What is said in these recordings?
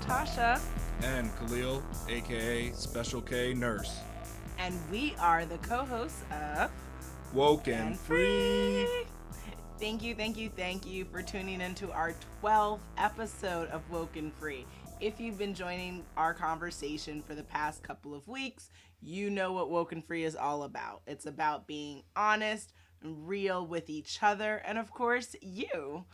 Natasha, and Khalil, aka Special K Nurse. and we are the co hosts of Woke and and Free. Free. Thank you for tuning into our 12th episode of WokeNFree. If you've been joining our conversation for the past couple of weeks, you know what WokeNFree is all about. It's about being honest and real with each other, and of course, you.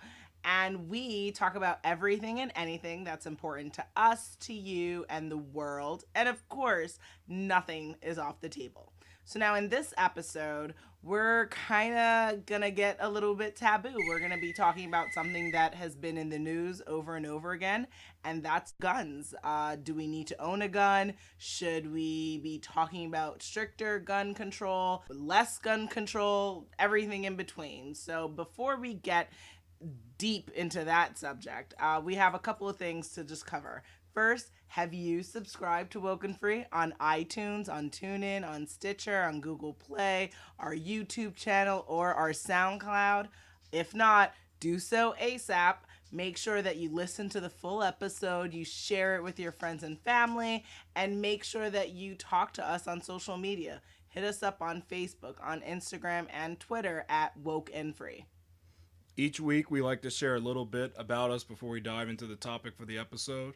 And we talk about everything and anything that's important to us, to you, and the world. And of course, nothing is off the table. So now in this episode, we're kind of going to get a little bit taboo. We're going to be talking about something that has been in the news over and over again, and that's guns. Do we need to own a gun? Should we be talking about stricter gun control, less gun control, everything in between? So before we get deep into that subject, we have a couple of things to just cover. First, have you subscribed to WokeNFree on iTunes, on TuneIn, on Stitcher, on Google Play, our YouTube channel, or our SoundCloud? If not, do so ASAP. Make sure that you listen to the full episode, you share it with your friends and family, and make sure that you talk to us on social media. Hit us up on Facebook, on Instagram, and Twitter at WokeNFree. Each week, we like to share a little bit about us before we dive into the topic for the episode.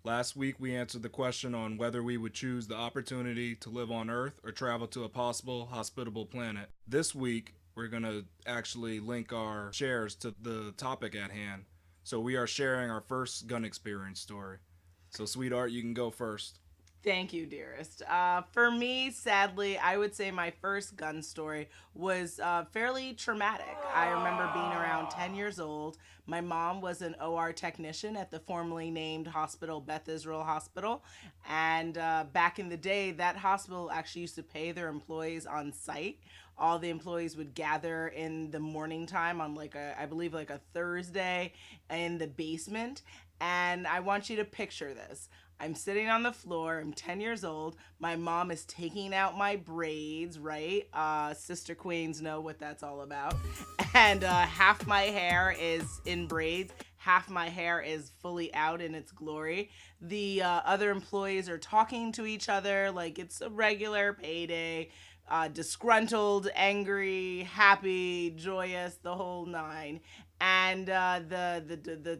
Last week, we answered the question on whether we would choose the opportunity to live on Earth or travel to a possible hospitable planet. This week, we're going to actually link our shares to the topic at hand. So we are sharing our first gun experience story. So, sweetheart, you can go first. Thank you, dearest. For me, sadly, I would say my first gun story was fairly traumatic. I remember being around 10 years old. My mom was an OR technician at the formerly named hospital, Beth Israel Hospital. And back in the day, that hospital actually used to pay their employees on site. All the employees would gather in the morning time on I believe like a Thursday in the basement. And I want you to picture this. I'm sitting on the floor. I'm 10 years old. My mom is taking out my braids, right? Sister Queens know what that's all about. And half my hair is in braids. Half my hair is fully out in its glory. The other employees are talking to each other like it's a regular payday. Disgruntled, angry, happy, joyous, the whole nine. And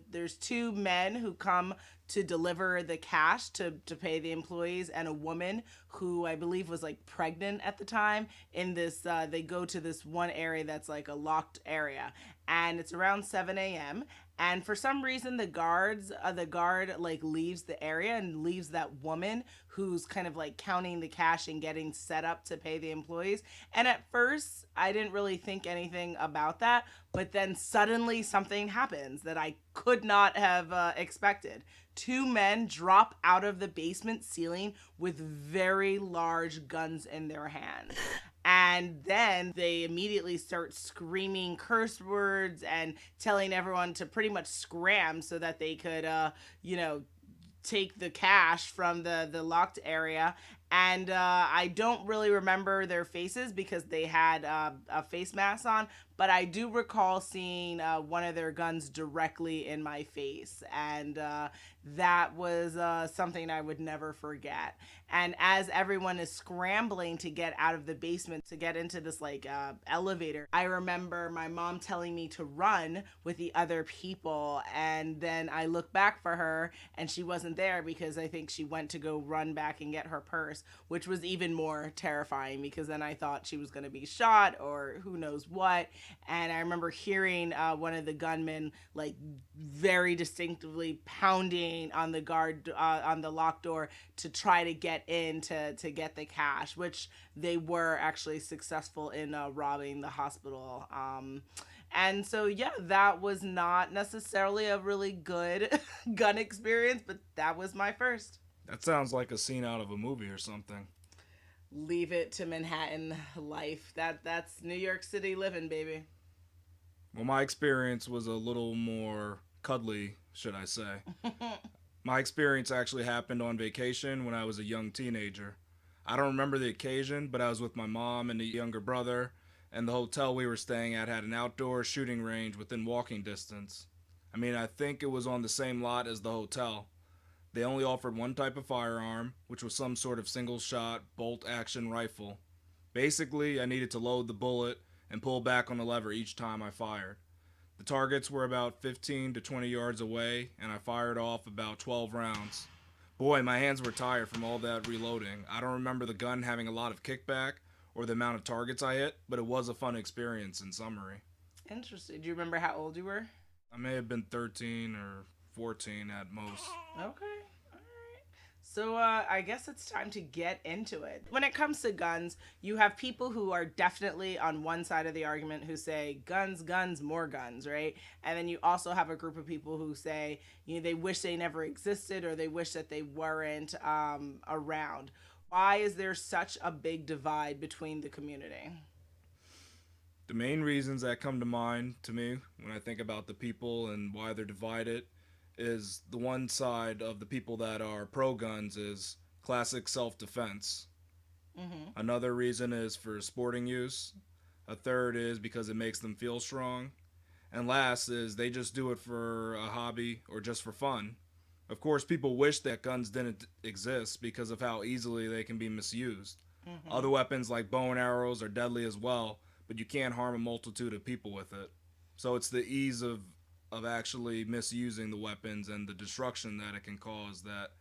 there's two men who come to deliver the cash to pay the employees, and a woman who I believe was like pregnant at the time. In this, they go to this one area that's like a locked area, and it's around 7 a.m. And for some reason, the guard like leaves the area and leaves that woman who's kind of like counting the cash and getting set up to pay the employees. And at first, I didn't really think anything about that, but then suddenly something happens that I could not have expected. Two men drop out of the basement ceiling with very large guns in their hands. And then they immediately start screaming curse words and telling everyone to pretty much scram so that they could, take the cash from the locked area. And I don't really remember their faces because they had a face mask on, but I do recall seeing one of their guns directly in my face. And that was something I would never forget. And as everyone is scrambling to get out of the basement to get into this elevator, I remember my mom telling me to run with the other people. And then I look back for her and she wasn't there because I think she went to go run back and get her purse, which was even more terrifying because then I thought she was going to be shot or who knows what. And I remember hearing one of the gunmen like very distinctively pounding on the on the locked door to try to get in to get the cash, which they were actually successful in robbing the hospital. And so, yeah, that was not necessarily a really good gun experience, but that was my first. That sounds like a scene out of a movie or something. Leave it to Manhattan life. That's New York City living, baby. Well, my experience was a little more cuddly, should I say. My experience actually happened on vacation when I was a young teenager. I don't remember the occasion, but I was with my mom and a younger brother, and the hotel we were staying at had an outdoor shooting range within walking distance. I mean, I think it was on the same lot as the hotel. They only offered one type of firearm, which was some sort of single shot bolt action rifle. Basically, I needed to load the bullet and pull back on the lever each time I fired. The targets were about 15 to 20 yards away, and I fired off about 12 rounds. Boy, my hands were tired from all that reloading. I don't remember the gun having a lot of kickback or the amount of targets I hit, but it was a fun experience in summary. Interesting. Do you remember how old you were? I may have been 13 or 14 at most. Okay. All right. So I guess it's time to get into it. When it comes to guns, you have people who are definitely on one side of the argument who say guns, guns, more guns, right? And then you also have a group of people who say, they wish they never existed or they wish that they weren't around. Why is there such a big divide between the community? The main reasons that come to mind to me when I think about the people and why they're divided is the one side of the people that are pro guns is classic self defense. Mm-hmm. Another reason is for sporting use. A third is because it makes them feel strong. And last is they just do it for a hobby or just for fun. Of course, people wish that guns didn't exist because of how easily they can be misused. Mm-hmm. Other weapons like bow and arrows are deadly as well, but you can't harm a multitude of people with it. So it's the ease of actually misusing the weapons and the destruction that it can cause that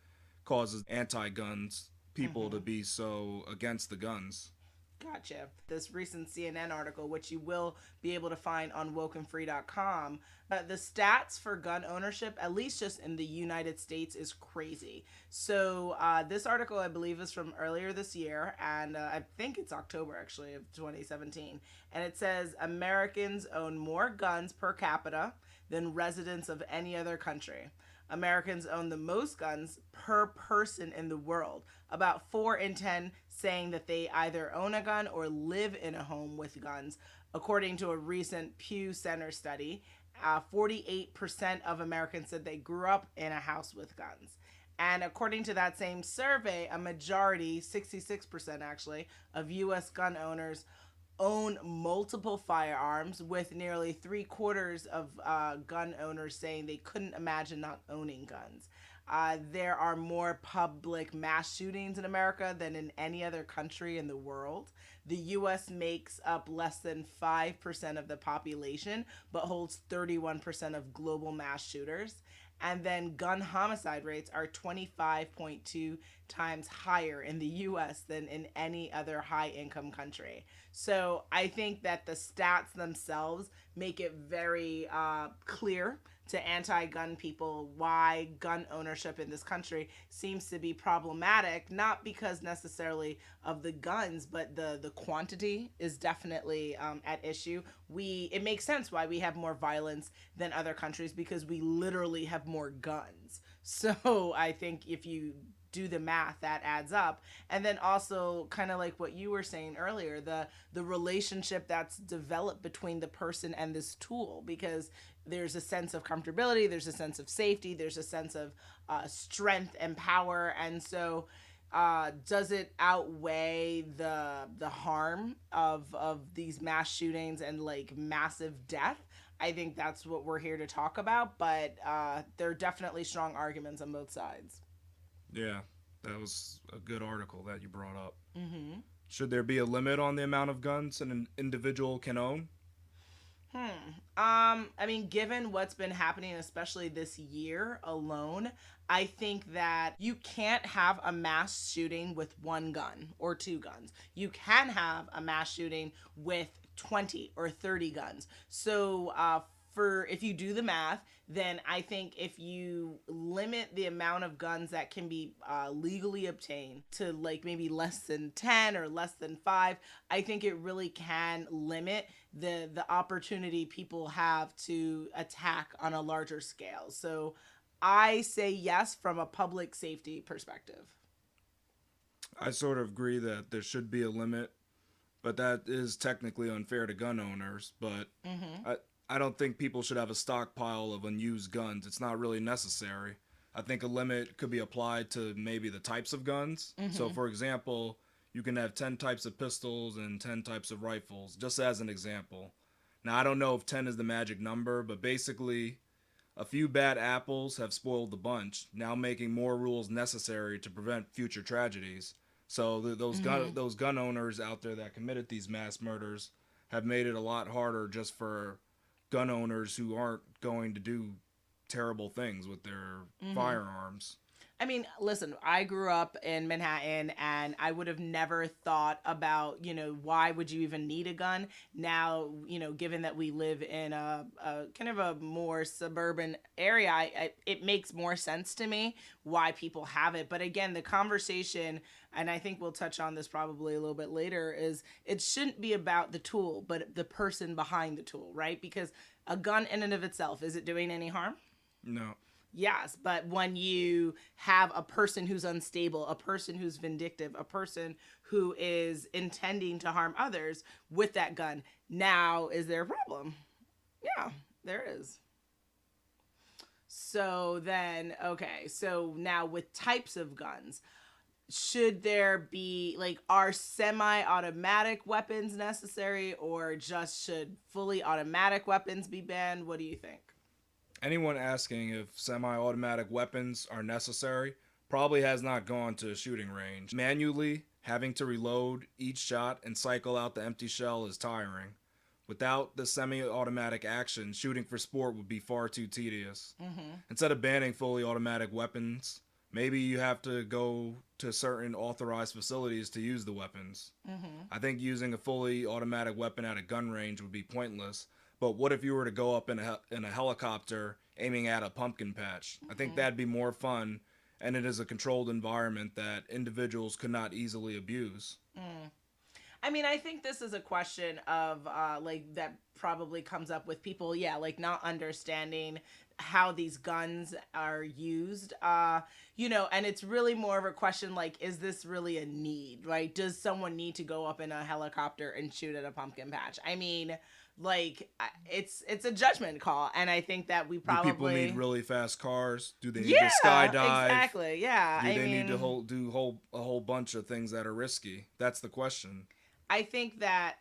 causes anti-guns people to Mm-hmm. be so against the guns. Gotcha. This recent CNN article, which you will be able to find on WokeNFree.com, the stats for gun ownership, at least just in the United States, is crazy. So this article, I believe, is from earlier this year, and I think it's October, actually, of 2017. And it says Americans own more guns per capita than residents of any other country. Americans own the most guns per person in the world. About 4 in 10 saying that they either own a gun or live in a home with guns. According to a recent Pew Center study, 48% of Americans said they grew up in a house with guns. And according to that same survey, a majority, 66% actually, of U.S. gun owners own multiple firearms, with nearly 3/4 of gun owners saying they couldn't imagine not owning guns. There are more public mass shootings in America than in any other country in the world. The U.S. makes up less than 5% of the population, but holds 31% of global mass shooters. And then gun homicide rates are 25.2 times higher in the US than in any other high income country. So I think that the stats themselves make it very clear to anti-gun people why gun ownership in this country seems to be problematic, not because necessarily of the guns, but the quantity is definitely at issue. It makes sense why we have more violence than other countries, because we literally have more guns. So I think if you do the math, that adds up. And then also, kind of like what you were saying earlier, the relationship that's developed between the person and this tool, because there's a sense of comfortability, there's a sense of safety, there's a sense of strength and power. And so does it outweigh the harm of these mass shootings and like massive death? I think that's what we're here to talk about, but there are definitely strong arguments on both sides. Yeah, that was a good article that you brought up. Mm-hmm. Should there be a limit on the amount of guns an individual can own? I mean, given what's been happening, especially this year alone, I think that you can't have a mass shooting with one gun or two guns. You can have a mass shooting with 20 or 30 guns. So, for if you do the math, then I think if you limit the amount of guns that can be legally obtained to like maybe less than 10 or less than 5, I think it really can limit the opportunity people have to attack on a larger scale. So I say yes from a public safety perspective. I sort of agree that there should be a limit, but that is technically unfair to gun owners. But Mm-hmm. I don't think people should have a stockpile of unused guns. It's not really necessary. I think a limit could be applied to maybe the types of guns. So, Mm-hmm. for example, you can have 10 types of pistols and 10 types of rifles, just as an example. Now, I don't know if 10 is the magic number, but basically, A few bad apples have spoiled the bunch, now making more rules necessary to prevent future tragedies. So Mm-hmm. those gun owners out there that committed these mass murders have made it a lot harder just for gun owners who aren't going to do terrible things with their Mm-hmm. firearms. I mean, listen, I grew up in Manhattan and I would have never thought about, why would you even need a gun? Now, given that we live in a kind of a more suburban area, it makes more sense to me why people have it. But again, the conversation, and I think we'll touch on this probably a little bit later, is it shouldn't be about the tool, but the person behind the tool, right? Because a gun in and of itself, is it doing any harm? No. Yes, but when you have a person who's unstable, a person who's vindictive, a person who is intending to harm others with that gun, now is there a problem? Yeah, there is. So then, okay, so now with types of guns, should there be like, are semi-automatic weapons necessary, or just should fully automatic weapons be banned? What do you think? Anyone asking if semi automatic weapons are necessary probably has not gone to a shooting range. Manually, having to reload each shot and cycle out the empty shell is tiring. Without the semi automatic action, shooting for sport would be far too tedious. Mm-hmm. Instead of banning fully automatic weapons, maybe you have to go to certain authorized facilities to use the weapons. Mm-hmm. I think using a fully automatic weapon at a gun range would be pointless. But what if you were to go up in a helicopter aiming at a pumpkin patch? I think Mm-hmm. that'd be more fun, and it is a controlled environment that individuals could not easily abuse. Mm. I mean, I think this is a question of like that probably comes up with people, yeah, like not understanding how these guns are used. And it's really more of a question like, is this really a need, right? Does someone need to go up in a helicopter and shoot at a pumpkin patch? I mean, like it's a judgment call, and I think that we Do people need probably, really fast cars? Do they need to yeah, skydive? exactly, yeah. Do I they need to mean, do a whole bunch of things that are risky? That's the question. I think that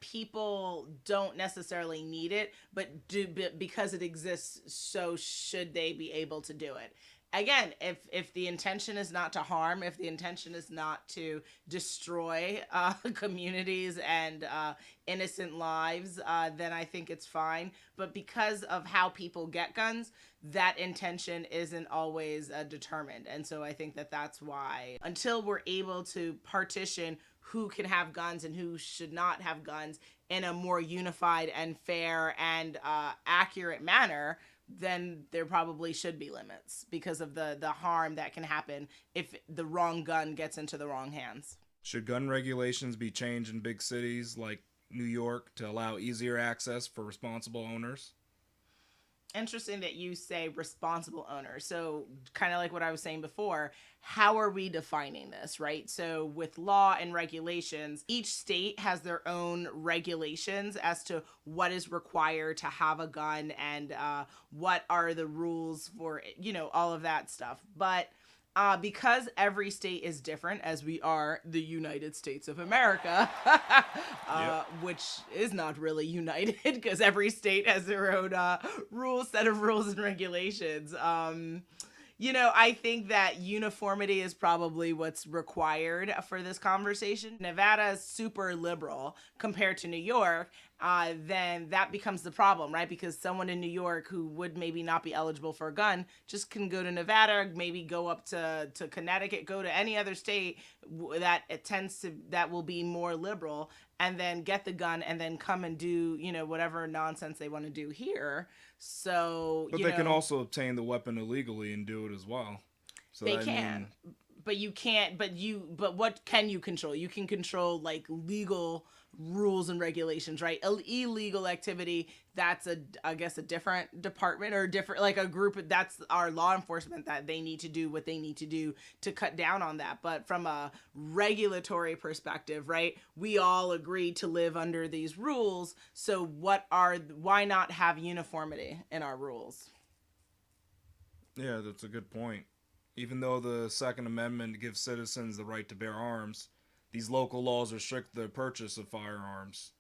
people don't necessarily need it, but because it exists, so should they be able to do it? Again, if the intention is not to harm, if the intention is not to destroy communities and innocent lives, then I think it's fine. But because of how people get guns, that intention isn't always determined, and so I think that that's why until we're able to partition who can have guns and who should not have guns in a more unified and fair and accurate manner, then there probably should be limits because of the harm that can happen if the wrong gun gets into the wrong hands. Should gun regulations be changed in big cities like New York to allow easier access for responsible owners? Interesting that you say responsible owner. So, kind of like what I was saying before, how are we defining this, right? So, with law and regulations, each state has their own regulations as to what is required to have a gun and what are the rules for, all of that stuff. But because every state is different, as we are the United States of America, Yep. which is not really united because every state has their own set of rules and regulations. I think that uniformity is probably what's required for this conversation. Nevada is super liberal compared to New York. Then that becomes the problem, right? Because someone in New York who would maybe not be eligible for a gun just can go to Nevada, maybe go up to Connecticut, go to any other state that it tends to that will be more liberal, and then get the gun and then come and do whatever nonsense they want to do here. So But they can also obtain the weapon illegally and do it as well. So they I can, mean, but you can't. But what can you control? You can control like legal rules and regulations, right? Illegal activity, that's I guess a different department or different like a group. That's our law enforcement, that they need to do what they need to do to cut down on that. But from a regulatory perspective, right, we all agree to live under these rules. So why not have uniformity in our rules? yeah, that's a good point. Even though the Second Amendment gives citizens the right to bear arms, these local laws restrict the purchase of firearms.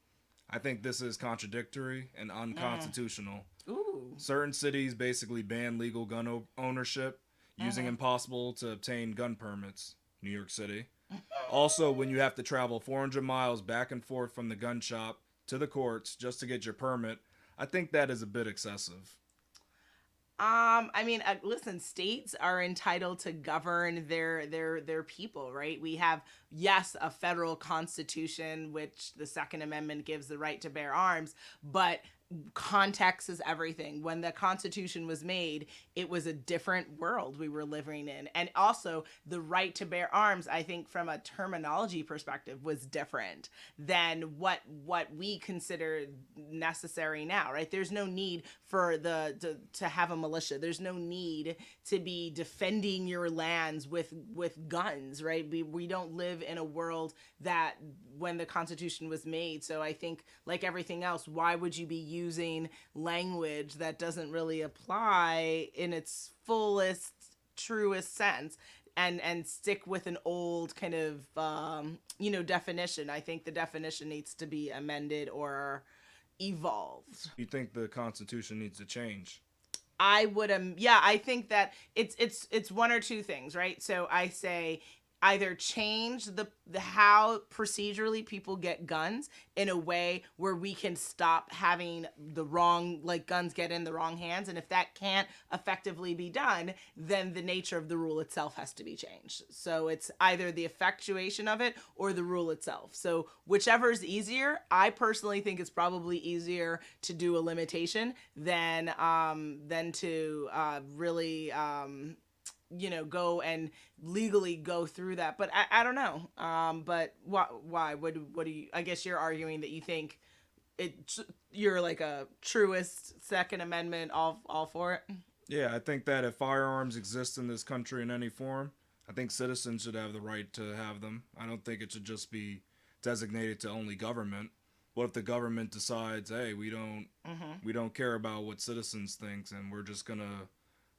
I think this is contradictory and Mm. unconstitutional. Ooh. Certain cities basically ban legal gun ownership, using Mm-hmm. impossible to obtain gun permits. New York City. Also, when you have to travel 400 miles back and forth from the gun shop to the courts just to get your permit, I think that is a bit excessive. I mean, listen, states are entitled to govern their people, right? We have, yes, a federal constitution, which the Second Amendment gives the right to bear arms, but context is everything. When the Constitution was made, it was a different world we were living in, and also the right to bear arms, I think, from a terminology perspective, was different than what we consider necessary now, right? There's no need for to have a militia. There's no need to be defending your lands with guns, right? We don't live in a world that when the Constitution was made. So I think, like everything else, why would you be using language that doesn't really apply in its fullest, truest sense? And stick with an old kind of definition. I think the definition needs to be amended or evolved. You think the Constitution needs to change? I would yeah, I think that it's one or two things, right? So I say either change the how procedurally people get guns in a way where we can stop having the wrong, like, guns get in the wrong hands, and if that can't effectively be done, then the nature of the rule itself has to be changed. So it's either the effectuation of it or the rule itself. So whichever is easier. I personally think it's probably easier to do a limitation than to really go and legally go through that. But I don't know. But why? What do you? I guess you're arguing that you think you're like a truest Second Amendment, all for it. Yeah, I think that if firearms exist in this country in any form, I think citizens should have the right to have them. I don't think it should just be designated to only government. What if the government decides, hey, we don't care about what citizens think, and we're just gonna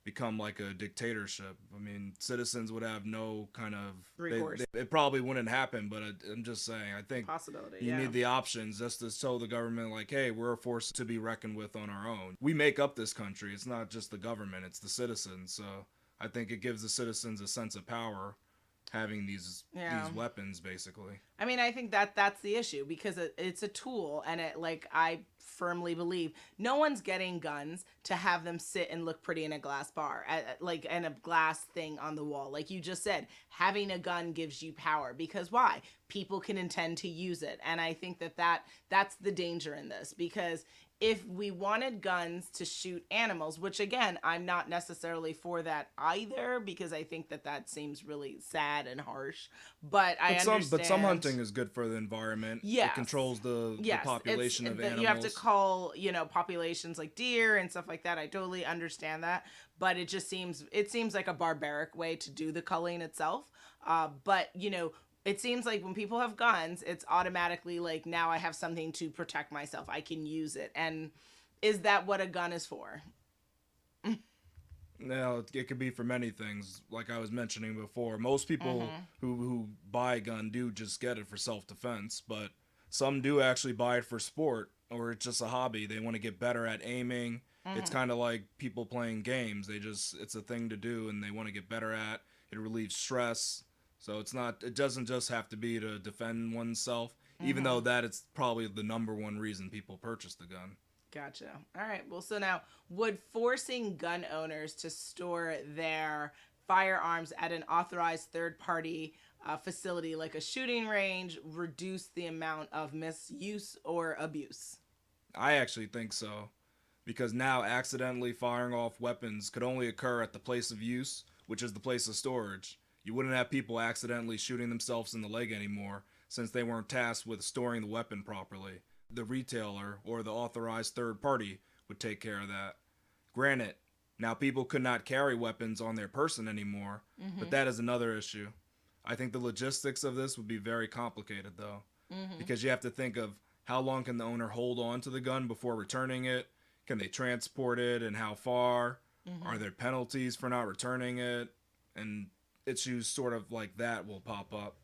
become like a dictatorship? I mean, citizens would have no kind of Recourse. it probably wouldn't happen, but I'm just saying. I think Possibility. you Yeah. need the options just to tell the government, like, hey, we're a force to be reckoned with on our own. We make up this country. It's not just the government; it's the citizens. So I think it gives the citizens a sense of power having Yeah. these weapons, basically. I mean, I think that that's the issue, because it's a tool, and I firmly believe no one's getting guns to have them sit and look pretty in a glass bar, like, and a glass thing on the wall. Like you just said, having a gun gives you power, because why? People can intend to use it, and I think that's the danger in this, because if we wanted guns to shoot animals, which again, I'm not necessarily for that either, because I think that seems really sad and harsh. But I understand. But some hunting is good for the environment. Yes. It controls the Yes, population of animals. you have to call populations like deer and stuff like that. I totally understand that, but it seems like a barbaric way to do the culling itself. But it seems like when people have guns, it's automatically like, now I have something to protect myself. I can use it. And is that what a gun is for? Now, it could be for many things. Like I was mentioning before, most people who buy a gun do just get it for self-defense, but some do actually buy it for sport, or it's just a hobby. They want to get better at aiming. It's kind of like people playing games. It's a thing to do, and they want to get better at. It relieves stress. So it doesn't just have to be to defend oneself, even though that is probably the number one reason people purchase the gun. Gotcha. All right. Well, so now, would forcing gun owners to store their firearms at an authorized third-party facility like a shooting range reduce the amount of misuse or abuse? I actually think so, because now accidentally firing off weapons could only occur at the place of use, which is the place of storage. You wouldn't have people accidentally shooting themselves in the leg anymore, since they weren't tasked with storing the weapon properly. The retailer or the authorized third party would take care of that. Granted, now people could not carry weapons on their person anymore, but that is another issue. I think the logistics of this would be very complicated, though, because you have to think of how long can the owner hold on to the gun before returning it? Can they transport it, and how far? Are there penalties for not returning it? And issues sort of like that will pop up.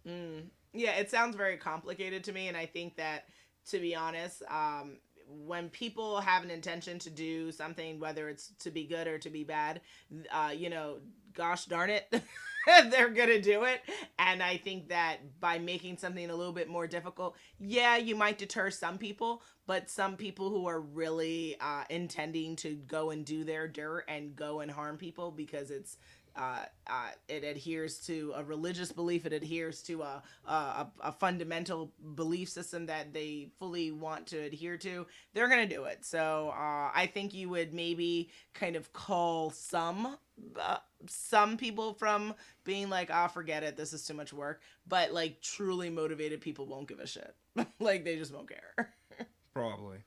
Yeah, it sounds very complicated to me, and I think that, to be honest, when people have an intention to do something, whether it's to be good or to be bad, you know, gosh darn it, they're gonna do it. And I think that by making something a little bit more difficult, yeah, you might deter some people, but some people who are really intending to go and do their dirt and go and harm people because it adheres to a religious belief, it adheres to a fundamental belief system that they fully want to adhere to, they're going to do it. So I think you would maybe kind of call some people from being like, ah, oh, forget it, this is too much work. But like truly motivated people won't give a shit. Like they just won't care. Probably.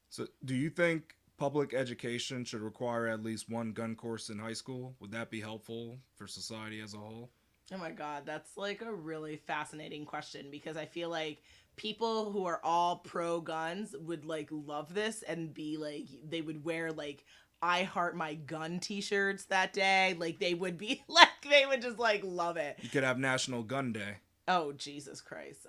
So, do you think public education should require at least one gun course in high school? Would that be helpful for society as a whole? Oh my God, that's like a really fascinating question because I feel like people who are all pro guns would like love this and be like, they would wear like I heart my gun t-shirts that day. Like they would be like, they would just like love it. You could have National Gun Day. Oh, Jesus Christ.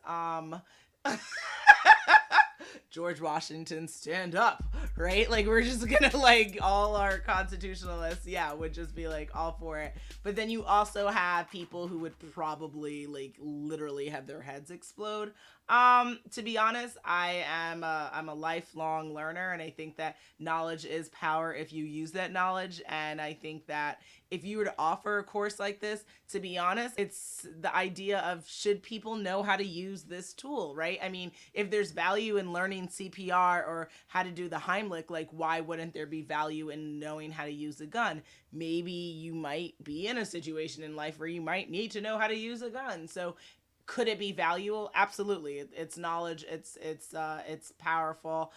George Washington, stand up, right? Like we're just gonna like all our constitutionalists, yeah, would just be like all for it. But then you also have people who would probably like literally have their heads explode. To be honest, I'm a lifelong learner, and I think that knowledge is power if you use that knowledge. And I think that if you were to offer a course like this, to be honest, it's the idea of should people know how to use this tool, right? I mean, if there's value in learning CPR or how to do the Heimlich, like why wouldn't there be value in knowing how to use a gun? Maybe you might be in a situation in life where you might need to know how to use a gun. So could it be valuable? Absolutely. It's knowledge. It's powerful.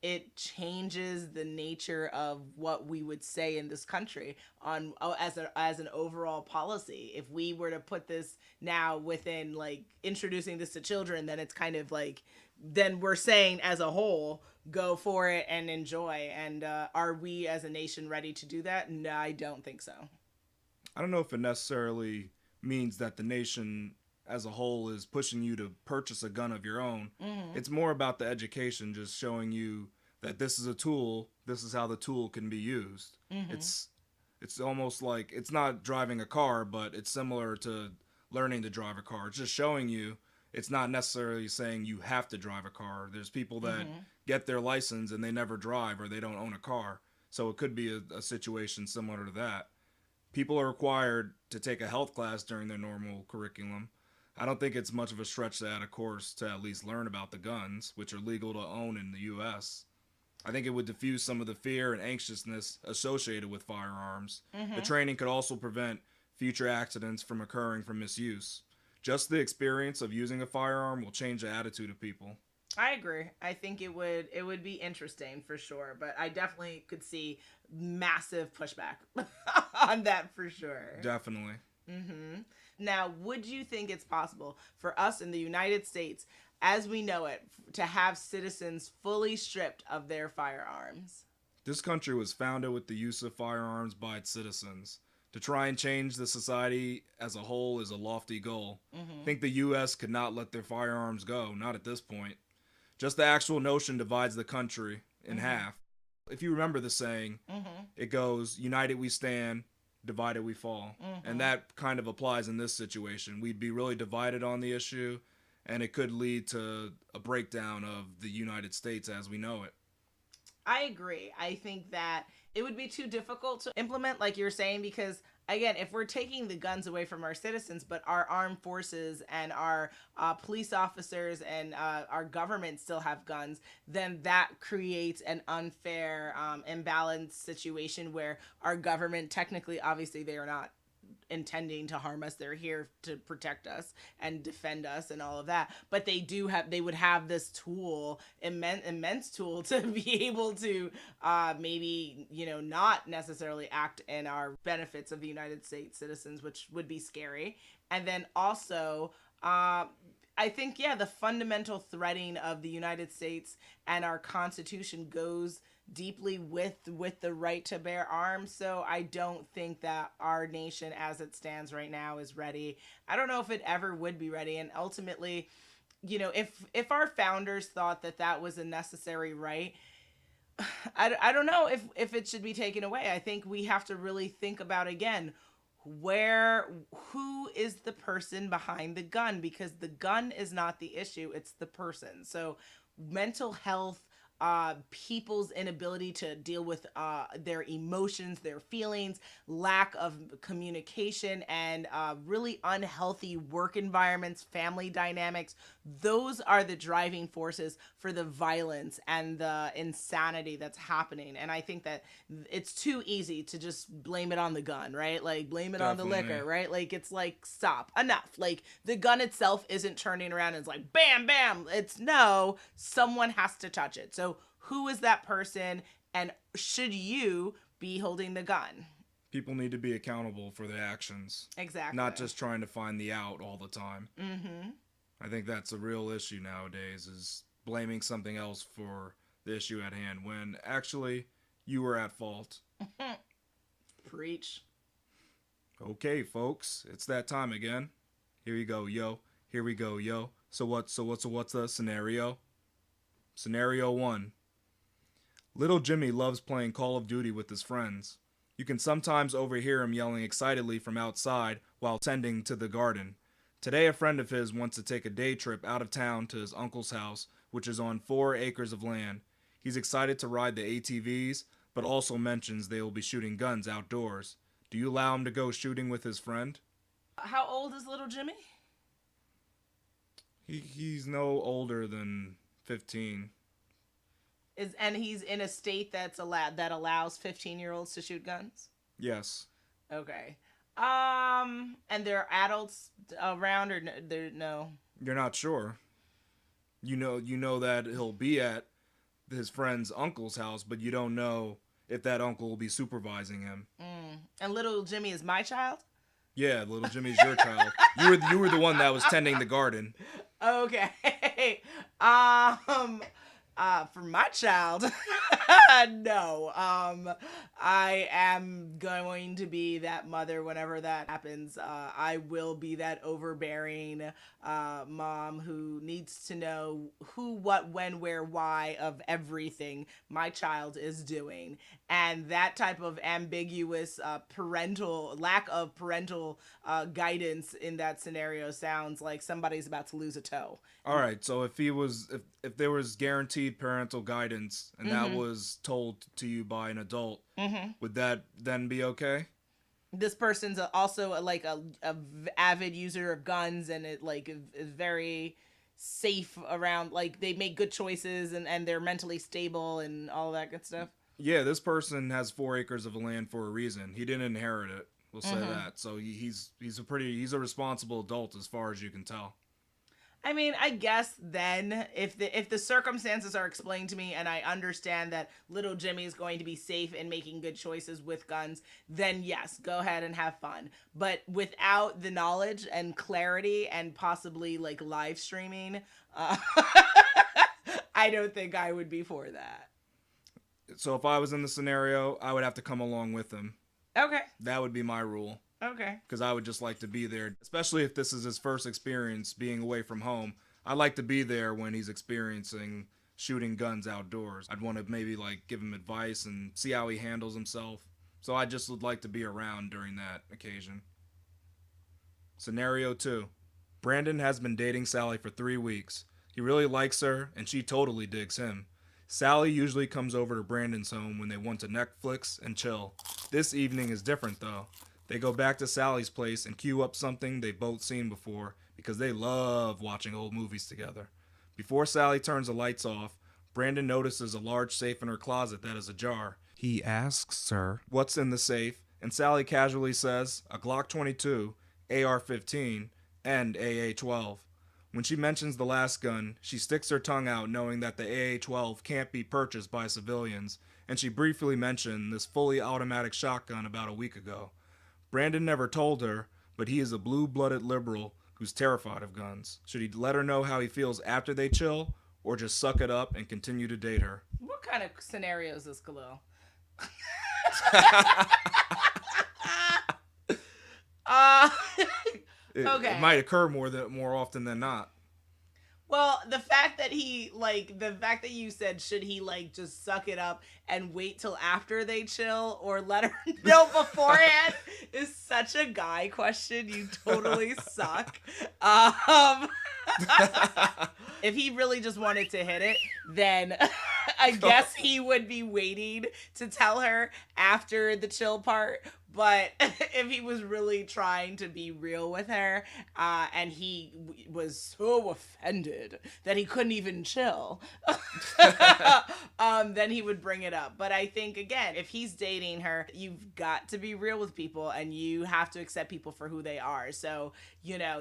It changes the nature of what we would say in this country on as an overall policy. If we were to put this now within like introducing this to children, then it's kind of like then we're saying as a whole, go for it and enjoy. And are we as a nation ready to do that? No, I don't think so. I don't know if it necessarily means that the nation as a whole is pushing you to purchase a gun of your own. Mm-hmm. It's more about the education, just showing you that this is a tool, this is how the tool can be used. Mm-hmm. It's almost like it's not driving a car, but it's similar to learning to drive a car. It's just showing you. It's not necessarily saying you have to drive a car. There's people that get their license and they never drive or they don't own a car. So it could be a situation similar to that. People are required to take a health class during their normal curriculum. I don't think it's much of a stretch to add a course to at least learn about the guns, which are legal to own in the U.S. I think it would diffuse some of the fear and anxiousness associated with firearms. Mm-hmm. The training could also prevent future accidents from occurring from misuse. Just the experience of using a firearm will change the attitude of people. I agree. I think it would be interesting for sure, but I definitely could see massive pushback on that for sure. Definitely. Mm-hmm. Now, would you think it's possible for us in the United States, as we know it, to have citizens fully stripped of their firearms? This country was founded with the use of firearms by its citizens. To try and change the society as a whole is a lofty goal. Mm-hmm. I think the U.S. could not let their firearms go, not at this point. Just the actual notion divides the country in half. If you remember the saying, it goes, united we stand, divided we fall. And that kind of applies in this situation. We'd be really divided on the issue, and it could lead to a breakdown of the United States as we know it. I agree. I think that it would be too difficult to implement, like you're saying, because again, if we're taking the guns away from our citizens, but our armed forces and our police officers and our government still have guns, then that creates an unfair, imbalanced situation where our government, technically, obviously, they are not intending to harm us. They're here to protect us and defend us and all of that. But they would have this tool, immense tool, to be able to maybe, not necessarily act in our benefits of the United States citizens, which would be scary. And then also, I think, the fundamental threading of the United States and our Constitution goes deeply with the right to bear arms. So I don't think that our nation as it stands right now is ready. I don't know if it ever would be ready. And ultimately, if our founders thought that that was a necessary right, I don't know if it should be taken away. I think we have to really think about, again, who is the person behind the gun, because the gun is not the issue, it's the person. So mental health, people's inability to deal with their emotions, their feelings, lack of communication, and really unhealthy work environments, family dynamics. Those are the driving forces for the violence and the insanity that's happening. And I think that it's too easy to just blame it on the gun, right? Like, blame it on the Definitely. liquor, right? Like, it's like, stop, enough. Like, the gun itself isn't turning around and it's like, bam, bam. It's no, someone has to touch it. So, who is that person, and should you be holding the gun? People need to be accountable for their actions, Exactly. not just trying to find the out all the time. Mm-hmm. I think that's a real issue nowadays, is blaming something else for the issue at hand when actually you were at fault. Preach. Okay, folks, it's that time again. Here we go, yo. Here we go, yo. So what's the scenario? Scenario 1. Little Jimmy loves playing Call of Duty with his friends. You can sometimes overhear him yelling excitedly from outside while tending to the garden. Today, a friend of his wants to take a day trip out of town to his uncle's house, which is on 4 acres of land. He's excited to ride the ATVs, but also mentions they will be shooting guns outdoors. Do you allow him to go shooting with his friend? How old is little Jimmy? He's no older than 15. And he's in a state that allows 15-year-olds to shoot guns? Yes. Okay. And there are adults around, or no? You're not sure. You know that he'll be at his friend's uncle's house, but you don't know if that uncle will be supervising him. And little Jimmy is my child? Yeah, little Jimmy's your child. You were the one that was tending the garden. Okay. For my child, no. I am going to be that mother whenever that happens. I will be that overbearing mom who needs to know who, what, when, where, why of everything my child is doing. And that type of ambiguous lack of parental guidance in that scenario sounds like somebody's about to lose a toe. All right, so if there was guaranteed parental guidance and that was told to you by an adult, would that then be okay? This person's also a avid user of guns, and it is very safe around, like, they make good choices, and they're mentally stable and all that good stuff. Yeah, this person has 4 acres of land for a reason. He didn't inherit it. We'll say that. So he's a responsible adult as far as you can tell. I mean, I guess then if the circumstances are explained to me and I understand that little Jimmy is going to be safe and making good choices with guns, then yes, go ahead and have fun. But without the knowledge and clarity and possibly like live streaming, I don't think I would be for that. So if I was in the scenario, I would have to come along with him. Okay. That would be my rule. Okay. Because I would just like to be there, especially if this is his first experience being away from home. I'd like to be there when he's experiencing shooting guns outdoors. I'd want to maybe like give him advice and see how he handles himself. So I just would like to be around during that occasion. Scenario 2. Brandon has been dating Sally for 3 weeks. He really likes her, and she totally digs him. Sally usually comes over to Brandon's home when they want to Netflix and chill. This evening is different though. They go back to Sally's place and queue up something they've both seen before because they love watching old movies together. Before Sally turns the lights off, Brandon notices a large safe in her closet that is ajar. He asks her what's in the safe, and Sally casually says a Glock 22, AR-15, and AA-12. When she mentions the last gun, she sticks her tongue out knowing that the AA-12 can't be purchased by civilians, and she briefly mentioned this fully automatic shotgun about a week ago. Brandon never told her, but he is a blue-blooded liberal who's terrified of guns. Should he let her know how he feels after they chill, or just suck it up and continue to date her? What kind of scenario is this, Khalil? Okay. It might occur more often than not. Well, the fact that you said, should he like just suck it up and wait till after they chill or let her know beforehand is such a guy question. You totally suck. If he really just wanted to hit it, then I guess he would be waiting to tell her after the chill part. But if he was really trying to be real with her, and he was so offended that he couldn't even chill, then he would bring it up. But I think, again, if he's dating her, you've got to be real with people and you have to accept people for who they are. So,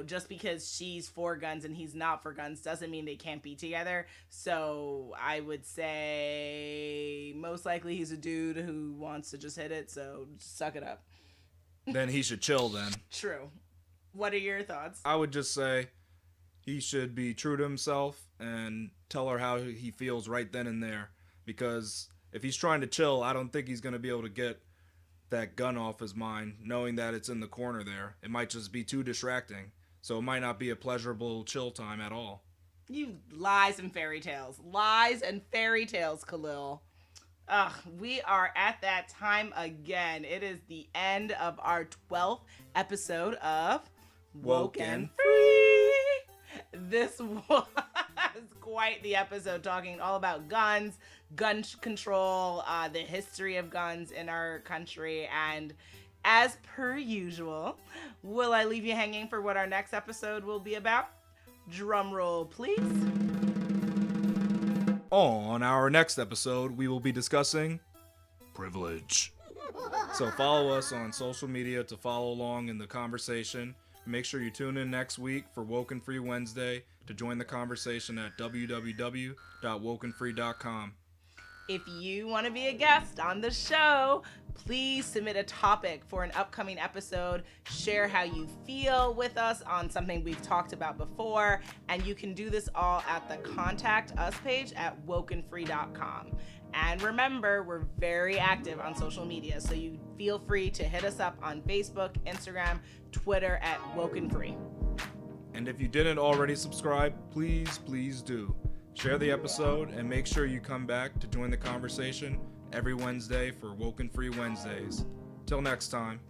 just because she's for guns and he's not for guns doesn't mean they can't be together. So I would say most likely he's a dude who wants to just hit it. So just suck it up. Then he should chill then. True. What are your thoughts? I would just say he should be true to himself and tell her how he feels right then and there. Because if he's trying to chill, I don't think he's going to be able to get that gun off his mind, knowing that it's in the corner there. It might just be too distracting. So it might not be a pleasurable chill time at all. You lies and fairy tales. Lies and fairy tales, Khalil. Ugh, we are at that time again. It is the end of our 12th episode of WokeNFree. This was quite the episode, talking all about guns, gun control, the history of guns in our country, and as per usual, will I leave you hanging for what our next episode will be about? Drum roll, please. On our next episode, we will be discussing privilege. So follow us on social media to follow along in the conversation. Make sure you tune in next week for WokeNFree Wednesday to join the conversation at www.WokeNFree.com. If you want to be a guest on the show, please submit a topic for an upcoming episode. Share how you feel with us on something we've talked about before. And you can do this all at the Contact Us page at WokeNFree.com. And remember, we're very active on social media, so you feel free to hit us up on Facebook, Instagram, Twitter at WokeNFree. And if you didn't already subscribe, please do. Share the episode and make sure you come back to join the conversation every Wednesday for WokeNFree Wednesdays. Till next time.